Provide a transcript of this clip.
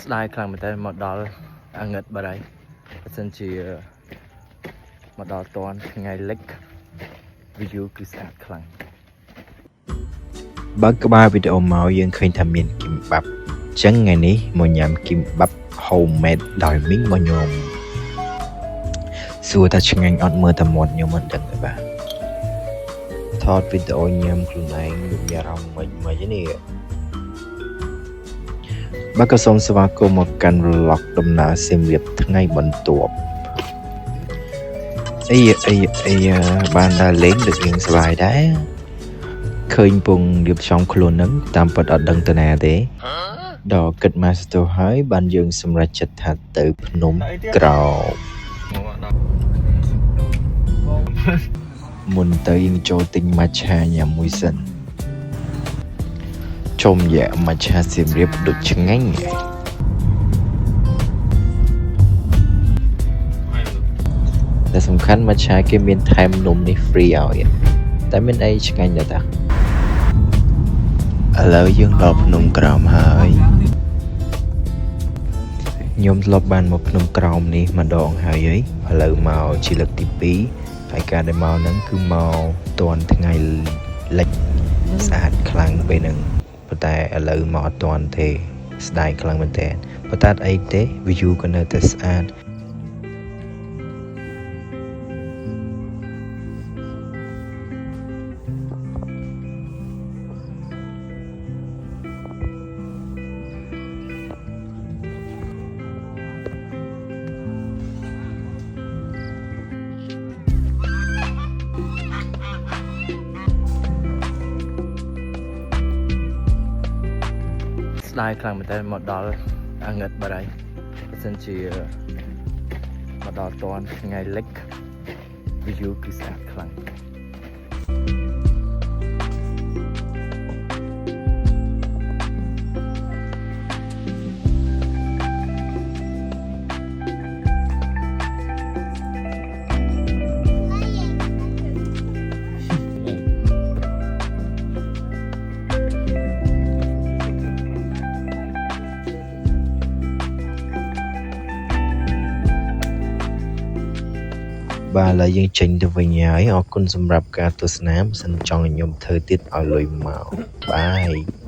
ស្ដាយខ្លាំងមែនតើមកដល់អាងឹតបាត់ហើយបើសិនជាមកដល់តន់ថ្ងៃលិច view គឺស្អាតខ្លាំងបើក្បាលវីដេអូមកយើងឃើញថាមានគីមបាប់អញ្ចឹងថ្ងៃនេះមកញ៉ាំគីមបាប់ homemade ដោយមីងមកខ្ញុំសួរថាឆ្ងាញ់អត់មើលតែមាត់ខ្ញុំមិនដឹងទេបាទថតវីដេអូញ៉ាំខ្លួនឯងមានអារម្មណ៍មិននេះបាទក៏សូមស្វាគមន៍មកកាន់ vlog ដំណើរសៀមរាបថ្ងៃបន្ទាប់អីបានដើរលេងដូចយើងសប្បាយដែរឃើញពងរៀបចំខ្លួននឹងតាមពិតអត់ដឹងទៅណាទេដល់គិតមកស្ទោះហើយបានយើងសម្រេចចិត្តថាទៅភ្នំក្រោមមុនទៅយើងចូលទិញ matcha ញ៉ាំមួយសិនជុំយ៉ា matcha សៀមរាបដូចឆ្ងាញ់តែសំខាន់ matcha គេមានថែមនំនេះ free ឲ្យតែមានអីឆ្ងាញ់ដែរតាឥឡូវយើងដល់ភ្នំក្រោមហើយខ្ញុំធ្លាប់បានមកភ្នំក្រោមនេះម្ដងហើយឥឡូវមកជាលើកទី2ហើយការដែលមកហ្នឹងគឺមកតាន់ថ្ងៃលិចស្អាតខ្លាំងពេលហ្នឹងប៉ុន្តែឥឡូវមកអត់តាន់ទេស្ដាយខ្លាំងមែនតើប៉ុន្តែអីទេ view ក៏នៅតែស្អាតស្ដាយខ្លាំងមែនតើមកដល់អាងឹតបាត់ហើយបើសិនជាមកដល់តន់ថ្ងៃលិច view គឺស្អាតខ្លាំងបាទឥឡូវយើងចេញទៅវិញហើយអរគុណសម្រាប់ការទស្សនាបើសិនចង់ឲ្យខ្ញុំធ្វើទៀតឲ្យលុយមកបាយ